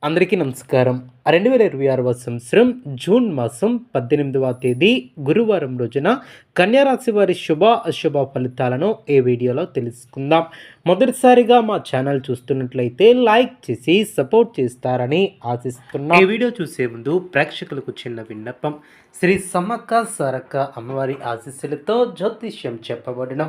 అందరికీ నమస్కారం. 2026వ సంవత్సరం జూన్ మాసం 18వ తేదీ గురువారం రోజున కన్యా రాశి వారి శుభ అశుభ ఫలితాలను ఈ వీడియోలో తెలుసుకుందాం. మొదటిసారిగా మా ఛానల్ చూస్తున్నట్లయితే లైక్ చేసి సపోర్ట్ చేస్తారని ఆశిస్తున్నాం. ఈ వీడియో చూసే ముందు ప్రేక్షకులకు చిన్న విన్నపం. శ్రీ సమ్మక్క సారక్క అమ్మవారి ఆశీస్సులతో జ్యోతిష్యం చెప్పబడిన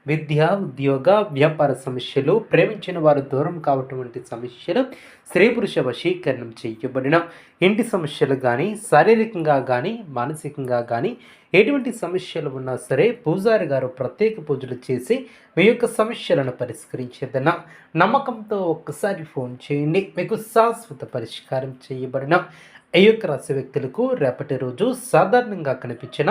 విద్య, ఉద్యోగ, వ్యాపార సమస్యలు, ప్రేమించిన వారు దూరం కావటం వంటి సమస్యలు, స్త్రీ పురుష వశీకరణం చేయబడిన ఇంటి సమస్యలు కానీ, శారీరకంగా కానీ, మానసికంగా కానీ ఎటువంటి సమస్యలు ఉన్నా సరే పూజారి గారు ప్రత్యేక పూజలు చేసి మీ యొక్క సమస్యలను పరిష్కరించేదన్న నమ్మకంతో ఒక్కసారి ఫోన్ చేయండి. మీకు శాశ్వత పరిష్కారం చేయబడిన ఈ యొక్క రాశి వ్యక్తులకు రేపటి రోజు సాధారణంగా కనిపించిన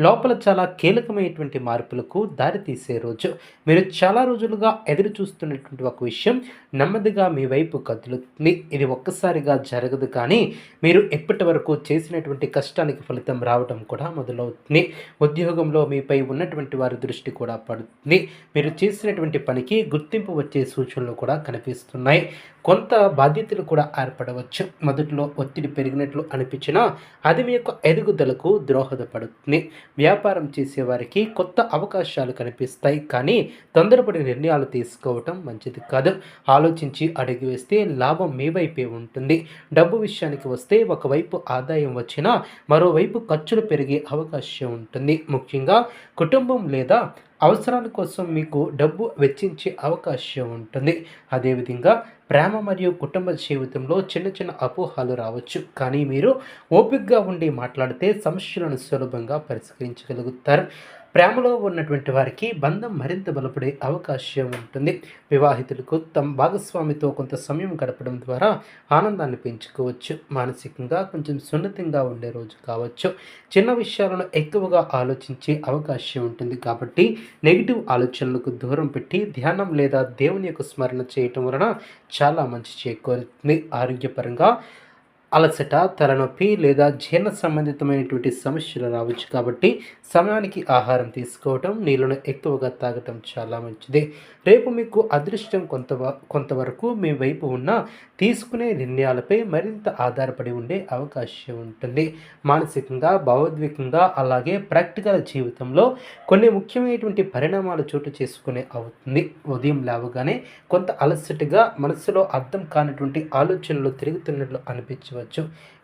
లోపల చాలా కీలకమైనటువంటి మార్పులకు దారితీసే రోజు. మీరు చాలా రోజులుగా ఎదురు చూస్తున్నటువంటి ఒక విషయం నెమ్మదిగా మీ వైపు కదులుతుంది. ఇది ఒక్కసారిగా జరగదు, కానీ మీరు ఇప్పటి వరకు చేసినటువంటి కష్టానికి ఫలితం రావడం కూడా మొదలవుతుంది. ఉద్యోగంలో మీపై ఉన్నటువంటి వారి దృష్టి కూడా పడుతుంది. మీరు చేసినటువంటి పనికి గుర్తింపు వచ్చే సూచనలు కూడా కనిపిస్తున్నాయి. కొంత బాధ్యతలు కూడా ఏర్పడవచ్చు. మొదట్లో ఒత్తిడి పెరిగినట్లు అనిపించినా అది మీ యొక్క ఎదుగుదలకు దోహదపడుతుంది. వ్యాపారం చేసేవారికి కొత్త అవకాశాలు కనిపిస్తాయి, కానీ తొందరపడి నిర్ణయాలు తీసుకోవటం మంచిది కాదు. ఆలోచించి అడుగు వేస్తే లాభం మీ వైపే ఉంటుంది. డబ్బు విషయానికి వస్తే ఒకవైపు ఆదాయం వచ్చినా మరోవైపు ఖర్చులు పెరిగే అవకాశం ఉంటుంది. ముఖ్యంగా కుటుంబం లేదా అవసరాల కోసం మీకు డబ్బు వెచ్చించే అవకాశం ఉంటుంది. అదేవిధంగా ప్రేమ మరియు కుటుంబ జీవితంలో చిన్న చిన్న అపోహలు రావచ్చు, కానీ మీరు ఓపికగా ఉండి మాట్లాడితే సమస్యలను సులభంగా పరిష్కరించగలుగుతారు. ప్రేమలో ఉన్నటువంటి వారికి బంధం మరింత బలపడే అవకాశం ఉంటుంది. వివాహితులకు తమ భాగస్వామితో కొంత సమయం గడపడం ద్వారా ఆనందాన్ని పెంచుకోవచ్చు. మానసికంగా కొంచెం సున్నితంగా ఉండే రోజు కావచ్చు. చిన్న విషయాలను ఎక్కువగా ఆలోచించే అవకాశం ఉంటుంది, కాబట్టి నెగిటివ్ ఆలోచనలకు దూరం పెట్టి ధ్యానం లేదా దేవుని యొక్క స్మరణ చేయటం వలన చాలా మంచి చేకూరుతుంది. ఆరోగ్యపరంగా అలసట, తలనొప్పి లేదా జీర్ణ సంబంధితమైనటువంటి సమస్యలు రావచ్చు, కాబట్టి సమయానికి ఆహారం తీసుకోవటం, నీళ్ళను ఎక్కువగా తాగటం చాలా మంచిది. రేపు మీకు అదృష్టం కొంతవరకు మీ వైపు ఉన్న తీసుకునే నిర్ణయాలపై మరింత ఆధారపడి ఉండే అవకాశం ఉంటుంది. మానసికంగా, భావోద్వేగంగా, అలాగే ప్రాక్టికల్ జీవితంలో కొన్ని ముఖ్యమైనటువంటి పరిణామాలు చోటు చేసుకునే అవుతుంది. ఉదయం లేవగానే కొంత అలసటగా, మనసులో అర్థం కానటువంటి ఆలోచనలు తిరుగుతున్నట్లు అనిపించవచ్చు.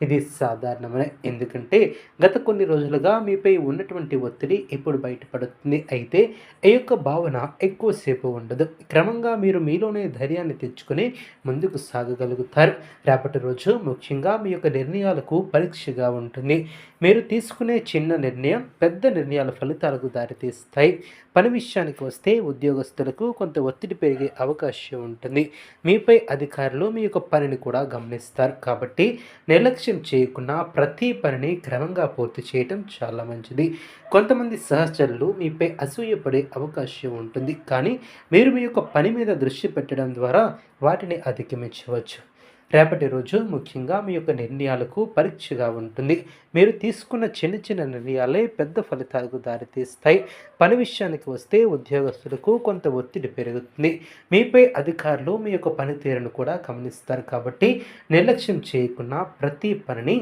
ఇది సాధారణమే, ఎందుకంటే గత కొన్ని రోజులుగా మీపై ఉన్నటువంటి ఒత్తిడి ఇప్పుడు బయటపడుతుంది. అయితే ఈ యొక్క భావన ఎక్కువసేపు ఉండదు. క్రమంగా మీరు మీలోనే ధైర్యాన్ని తెచ్చుకొని ముందుకు సాగగలుగుతారు. రేపటి రోజు ముఖ్యంగా మీ యొక్క నిర్ణయాలకు పరీక్షగా ఉంటుంది. మీరు తీసుకునే చిన్న నిర్ణయం పెద్ద నిర్ణయాల ఫలితాలకు దారితీస్తాయి. పని విషయానికి వస్తే ఉద్యోగస్తులకు కొంత ఒత్తిడి పెరిగే అవకాశం ఉంటుంది. మీపై అధికారులు మీ యొక్క పనిని కూడా గమనిస్తారు, కాబట్టి నిర్లక్ష్యం చేయకుండా ప్రతి పనిని క్రమంగా పూర్తి చేయటం చాలా మంచిది. కొంతమంది సహచరులు మీపై అసూయపడే అవకాశం ఉంటుంది, కానీ మీరు మీ యొక్క పని మీద దృష్టి పెట్టడం ద్వారా వాటిని అధిగమించవచ్చు. రేపటి రోజు ముఖ్యంగా మీ యొక్క నిర్ణయాలకు పరీక్షగా ఉంటుంది. మీరు తీసుకున్న చిన్న చిన్న నిర్ణయాలే పెద్ద ఫలితాలకు దారితీస్తాయి. పని విషయానికి వస్తే ఉద్యోగస్తులకు కొంత ఒత్తిడి పెరుగుతుంది. మీపై అధికారులు మీ యొక్క పనితీరును కూడా గమనిస్తారు, కాబట్టి నిర్లక్ష్యం చేయకుండా ప్రతి పనిని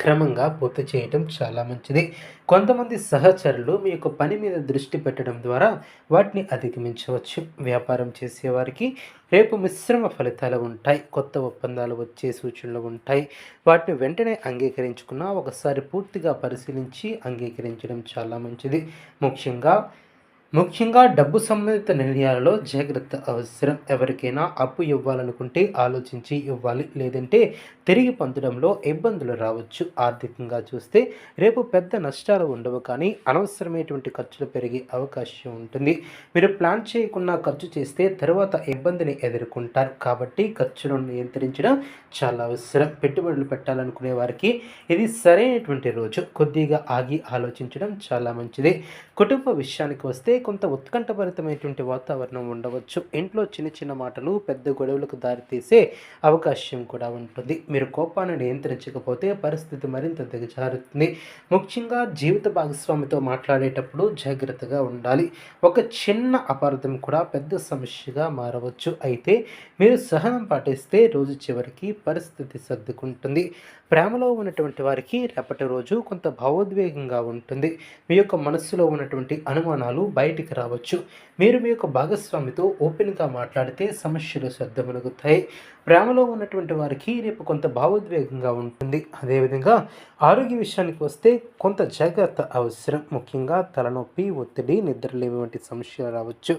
క్రమంగా పూర్తి చేయటం చాలా మంచిది. కొంతమంది సహచరులు మీ యొక్క పని మీద దృష్టి పెట్టడం ద్వారా వాటిని అధిగమించవచ్చు. వ్యాపారం చేసేవారికి రేపు మిశ్రమ ఫలితాలు ఉంటాయి. కొత్త ఒప్పందాలు వచ్చే సూచనలు ఉంటాయి. వాటిని వెంటనే అంగీకరించుకున్నా ఒకసారి పూర్తిగా పరిశీలించి అంగీకరించడం చాలా మంచిది. ముఖ్యంగా డబ్బు సంబంధిత నిర్ణయాలలో జాగ్రత్త అవసరం. ఎవరికైనా అప్పు ఇవ్వాలనుకుంటే ఆలోచించి ఇవ్వాలి, లేదంటే తిరిగి పొందడంలో ఇబ్బందులు రావచ్చు. ఆర్థికంగా చూస్తే రేపు పెద్ద నష్టాలు ఉండవు, కానీ అనవసరమైనటువంటి ఖర్చులు పెరిగే అవకాశం ఉంటుంది. మీరు ప్లాన్ చేయకుండా ఖర్చు చేస్తే తర్వాత ఇబ్బందిని ఎదుర్కొంటారు, కాబట్టి ఖర్చులను నియంత్రించడం చాలా అవసరం. పెట్టుబడులు పెట్టాలనుకునే వారికి ఇది సరైనటువంటి రోజు. కొద్దిగా ఆగి ఆలోచించడం చాలా మంచిది. కుటుంబ విషయానికి వస్తే కొంత ఉత్కంఠభరితమైనటువంటి వాతావరణం ఉండవచ్చు. ఇంట్లో చిన్న చిన్న మాటలు పెద్ద గొడవలకు దారితీసే అవకాశం కూడా ఉంటుంది. మీరు కోపాన్ని నియంత్రించకపోతే పరిస్థితి మరింత దిగజారుతుంది. ముఖ్యంగా జీవిత భాగస్వామితో మాట్లాడేటప్పుడు జాగ్రత్తగా ఉండాలి. ఒక చిన్న అపార్థం కూడా పెద్ద సమస్యగా మారవచ్చు. అయితే మీరు సహనం పాటిస్తే రోజు చివరికి పరిస్థితి సర్దుకుంటుంది. ప్రేమలో ఉన్నటువంటి వారికి రేపటి రోజు కొంత భావోద్వేగంగా ఉంటుంది. మీ యొక్క మనస్సులో ఉన్నటువంటి అనుమానాలు బయటికి రావచ్చు. మీరు మీ యొక్క భాగస్వామితో ఓపెన్గా మాట్లాడితే సమస్యలు సర్దుమణుగుతాయి. ప్రేమలో ఉన్నటువంటి వారికి రేపు కొంత భావోద్వేగంగా ఉంటుంది. అదేవిధంగా ఆరోగ్య విషయానికి వస్తే కొంత జాగ్రత్త అవసరం. ముఖ్యంగా తలనొప్పి, ఒత్తిడి, నిద్రలేమి వంటి సమస్యలు రావచ్చు.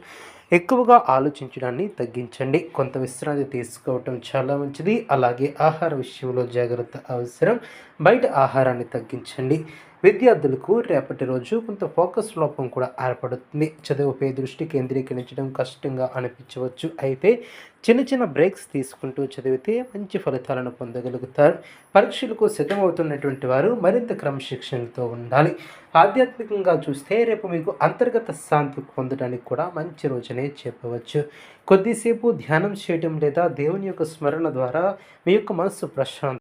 ఎక్కువగా ఆలోచించడాన్ని తగ్గించండి. కొంత విశ్రాంతి తీసుకోవటం చాలా మంచిది. అలాగే ఆహార విషయంలో జాగ్రత్త అవసరం. బయట ఆహారాన్ని తగ్గించండి. విద్యార్థులకు రేపటి రోజు కొంత ఫోకస్ లోపం కూడా ఏర్పడుతుంది. చదువుపై దృష్టి కేంద్రీకరించడం కష్టంగా అనిపించవచ్చు. అయితే చిన్న చిన్న బ్రేక్స్ తీసుకుంటూ చదివితే మంచి ఫలితాలను పొందగలుగుతారు. పరీక్షలకు సిద్ధమవుతున్నటువంటి వారు మరింత క్రమశిక్షణతో ఉండాలి. ఆధ్యాత్మికంగా చూస్తే రేపు మీకు అంతర్గత శాంతి పొందడానికి కూడా మంచి రోజునే చెప్పవచ్చు. కొద్దిసేపు ధ్యానం చేయడం లేదా దేవుని యొక్క స్మరణ ద్వారా మీ యొక్క మనస్సు ప్రశాంత